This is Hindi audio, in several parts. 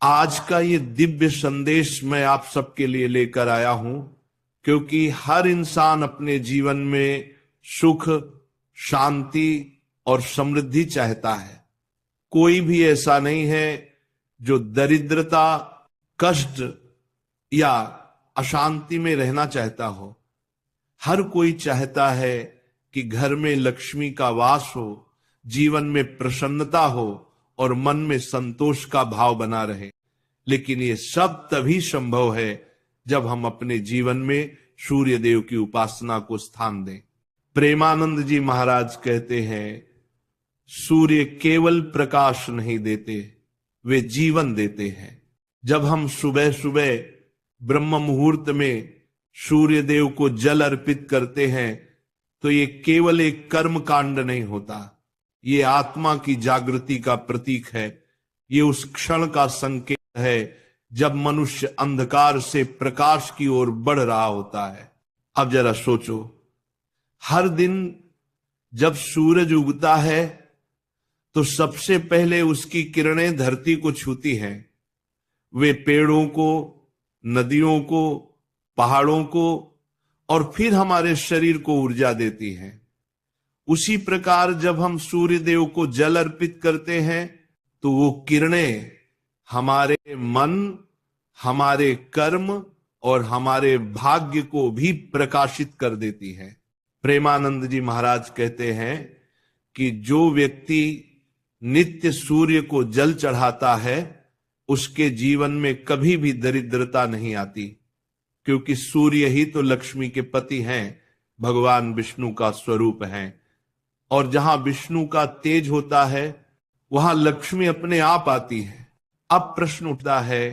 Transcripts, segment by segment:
आज का ये दिव्य संदेश मैं आप सबके लिए लेकर आया हूं, क्योंकि हर इंसान अपने जीवन में सुख, शांति और समृद्धि चाहता है। कोई भी ऐसा नहीं है जो दरिद्रता, कष्ट या अशांति में रहना चाहता हो। हर कोई चाहता है कि घर में लक्ष्मी का वास हो, जीवन में प्रसन्नता हो और मन में संतोष का भाव बना रहे। लेकिन ये सब तभी संभव है जब हम अपने जीवन में सूर्य देव की उपासना को स्थान दें। प्रेमानंद जी महाराज कहते हैं, सूर्य केवल प्रकाश नहीं देते, वे जीवन देते हैं। जब हम सुबह सुबह ब्रह्म मुहूर्त में सूर्य देव को जल अर्पित करते हैं तो ये केवल एक कर्म कांड नहीं होता, ये आत्मा की जागृति का प्रतीक है। ये उस क्षण का संकेत है जब मनुष्य अंधकार से प्रकाश की ओर बढ़ रहा होता है। अब जरा सोचो, हर दिन जब सूरज उगता है तो सबसे पहले उसकी किरणें धरती को छूती हैं। वे पेड़ों को, नदियों को, पहाड़ों को और फिर हमारे शरीर को ऊर्जा देती हैं। उसी प्रकार जब हम सूर्य देव को जल अर्पित करते हैं तो वो किरणें हमारे मन, हमारे कर्म और हमारे भाग्य को भी प्रकाशित कर देती हैं। प्रेमानंद जी महाराज कहते हैं कि जो व्यक्ति नित्य सूर्य को जल चढ़ाता है उसके जीवन में कभी भी दरिद्रता नहीं आती, क्योंकि सूर्य ही तो लक्ष्मी के पति हैं, भगवान विष्णु का स्वरूप हैं। और जहां विष्णु का तेज होता है वहां लक्ष्मी अपने आप आती है। अब प्रश्न उठता है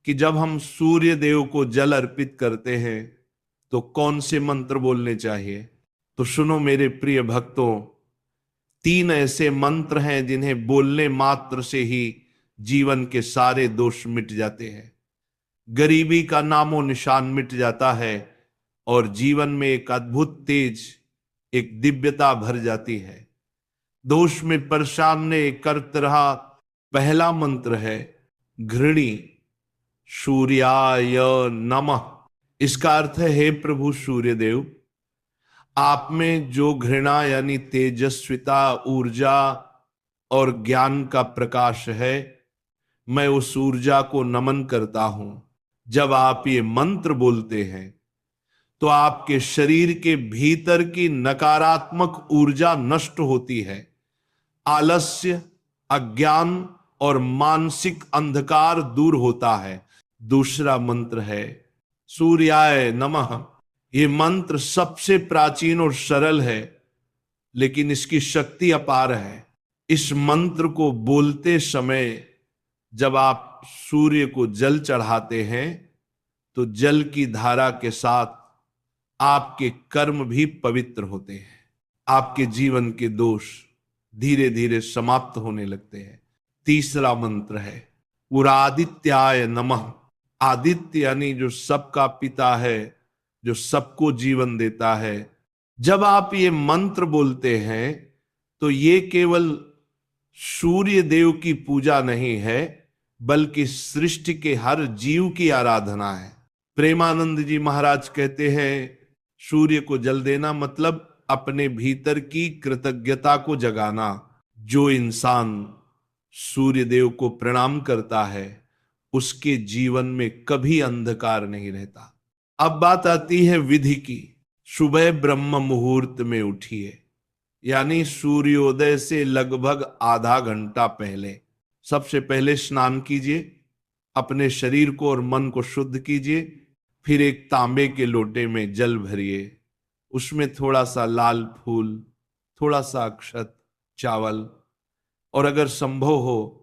कि जब हम सूर्य देव को जल अर्पित करते हैं तो कौन से मंत्र बोलने चाहिए? तो सुनो मेरे प्रिय भक्तों, 3 ऐसे मंत्र हैं जिन्हें बोलने मात्र से ही जीवन के सारे दोष मिट जाते हैं, गरीबी का नामो निशान मिट जाता है और जीवन में एक अद्भुत तेज, एक दिव्यता भर जाती है। दोष में परेशान ने करत रहा पहला मंत्र है घृणी सूर्याय नमः। इसका अर्थ है, हे प्रभु सूर्य देव, आप में जो घृणा यानी तेजस्विता, ऊर्जा और ज्ञान का प्रकाश है, मैं उस ऊर्जा को नमन करता हूं। जब आप ये मंत्र बोलते हैं तो आपके शरीर के भीतर की नकारात्मक ऊर्जा नष्ट होती है, आलस्य, अज्ञान और मानसिक अंधकार दूर होता है। दूसरा मंत्र है सूर्याय नमः। ये मंत्र सबसे प्राचीन और सरल है, लेकिन इसकी शक्ति अपार है। इस मंत्र को बोलते समय जब आप सूर्य को जल चढ़ाते हैं तो जल की धारा के साथ आपके कर्म भी पवित्र होते हैं, आपके जीवन के दोष धीरे धीरे समाप्त होने लगते हैं। तीसरा मंत्र है उरादित्याय नमः। आदित्य यानी जो सबका पिता है, जो सबको जीवन देता है। जब आप ये मंत्र बोलते हैं तो ये केवल सूर्य देव की पूजा नहीं है, बल्कि सृष्टि के हर जीव की आराधना है। प्रेमानंद जी महाराज कहते हैं, सूर्य को जल देना मतलब अपने भीतर की कृतज्ञता को जगाना। जो इंसान सूर्य देव को प्रणाम करता है उसके जीवन में कभी अंधकार नहीं रहता। अब बात आती है विधि की। सुबह ब्रह्म मुहूर्त में उठिए, यानी सूर्योदय से लगभग आधा घंटा पहले। सबसे पहले स्नान कीजिए, अपने शरीर को और मन को शुद्ध कीजिए। फिर एक तांबे के लोटे में जल भरिए, उसमें थोड़ा सा लाल फूल, थोड़ा सा अक्षत, चावल और अगर संभव हो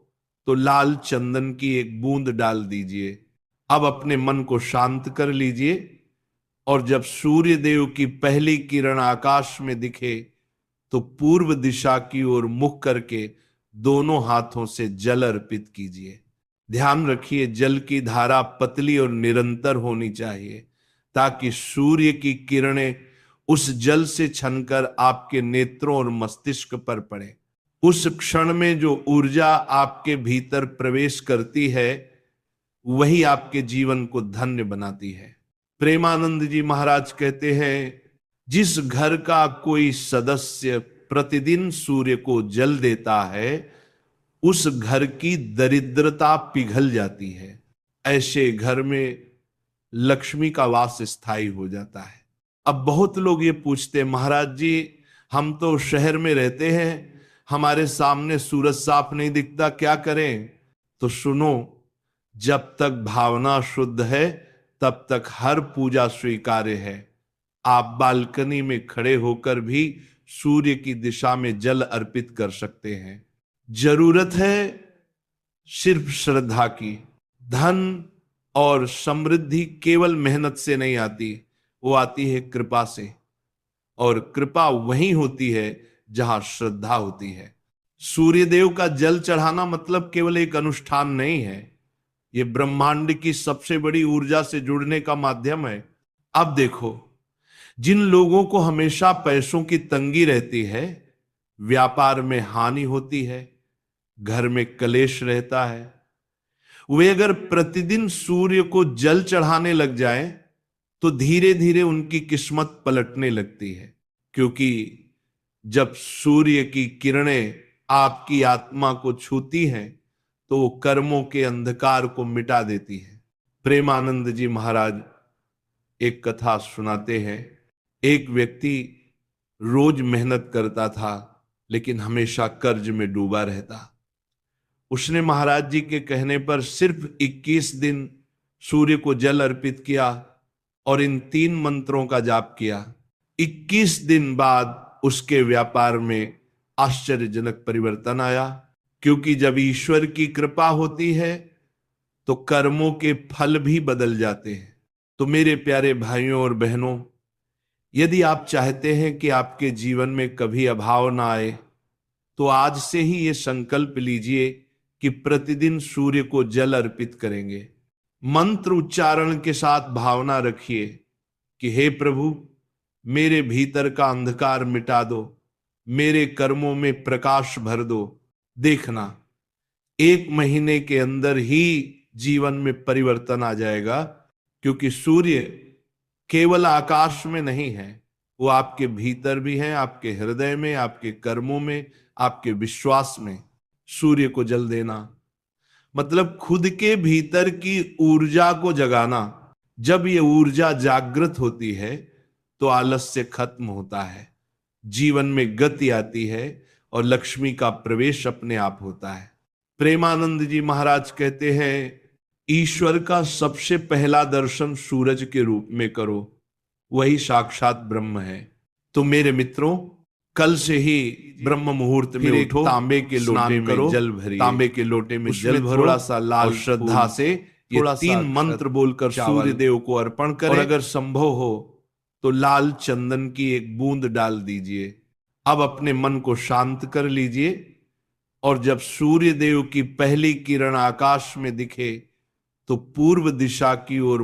तो लाल चंदन की एक बूंद डाल दीजिए। अब अपने मन को शांत कर लीजिए और जब सूर्य देव की पहली किरण आकाश में दिखे तो पूर्व दिशा की ओर मुख करके दोनों हाथों से जल अर्पित कीजिए। ध्यान रखिए, जल की धारा पतली और निरंतर होनी चाहिए ताकि सूर्य की किरणें उस जल से छनकर आपके नेत्रों और मस्तिष्क पर पड़े। उस क्षण में जो ऊर्जा आपके भीतर प्रवेश करती है वही आपके जीवन को धन्य बनाती है। प्रेमानंद जी महाराज कहते हैं, जिस घर का कोई सदस्य प्रतिदिन सूर्य को जल देता है उस घर की दरिद्रता पिघल जाती है। ऐसे घर में लक्ष्मी का वास स्थायी हो जाता है। अब बहुत लोग ये पूछते हैं, महाराज जी हम तो शहर में रहते हैं, हमारे सामने सूरज साफ नहीं दिखता, क्या करें? तो सुनो, जब तक भावना शुद्ध है तब तक हर पूजा स्वीकार्य है। आप बालकनी में खड़े होकर भी सूर्य की दिशा में जल अर्पित कर सकते हैं। जरूरत है सिर्फ श्रद्धा की। धन और समृद्धि केवल मेहनत से नहीं आती, वो आती है कृपा से, और कृपा वहीं होती है जहां श्रद्धा होती है। सूर्य देव का जल चढ़ाना मतलब केवल एक अनुष्ठान नहीं है, ये ब्रह्मांड की सबसे बड़ी ऊर्जा से जुड़ने का माध्यम है। अब देखो, जिन लोगों को हमेशा पैसों की तंगी रहती है, व्यापार में हानि होती है, घर में क्लेश रहता है, वे अगर प्रतिदिन सूर्य को जल चढ़ाने लग जाएं तो धीरे धीरे उनकी किस्मत पलटने लगती है। क्योंकि जब सूर्य की किरणें आपकी आत्मा को छूती हैं तो वो कर्मों के अंधकार को मिटा देती है। प्रेमानंद जी महाराज एक कथा सुनाते हैं। एक व्यक्ति रोज मेहनत करता था लेकिन हमेशा कर्ज में डूबा रहता। उसने महाराज जी के कहने पर सिर्फ 21 दिन सूर्य को जल अर्पित किया और इन 3 मंत्रों का जाप किया। 21 दिन बाद उसके व्यापार में आश्चर्यजनक परिवर्तन आया। क्योंकि जब ईश्वर की कृपा होती है तो कर्मों के फल भी बदल जाते हैं। तो मेरे प्यारे भाइयों और बहनों, यदि आप चाहते हैं कि आपके जीवन में कभी अभाव ना आए तो आज से ही ये संकल्प लीजिए कि प्रतिदिन सूर्य को जल अर्पित करेंगे। मंत्र उच्चारण के साथ भावना रखिए कि हे प्रभु, मेरे भीतर का अंधकार मिटा दो, मेरे कर्मों में प्रकाश भर दो। देखना, 1 महीने के अंदर ही जीवन में परिवर्तन आ जाएगा। क्योंकि सूर्य केवल आकाश में नहीं है, वो आपके भीतर भी है, आपके हृदय में, आपके कर्मों में, आपके विश्वास में। सूर्य को जल देना मतलब खुद के भीतर की ऊर्जा को जगाना। जब ये ऊर्जा जागृत होती है तो आलस्य खत्म होता है, जीवन में गति आती है और लक्ष्मी का प्रवेश अपने आप होता है। प्रेमानंद जी महाराज कहते हैं, ईश्वर का सबसे पहला दर्शन सूरज के रूप में करो, वही साक्षात ब्रह्म है। तो मेरे मित्रों, कल से ही ब्रह्म मुहूर्त में उठो, तांबे के लोटे में जल भरिए, तांबे के लोटे में जल भरो, थोड़ा सा लाल श्रद्धा से ये 3 मंत्र बोलकर सूर्य देव को अर्पण करें। और अगर संभव हो तो लाल चंदन की एक बूंद डाल दीजिए। अब अपने मन को शांत कर लीजिए और जब सूर्य देव की पहली किरण आकाश में दिखे तो पूर्व दिशा की ओर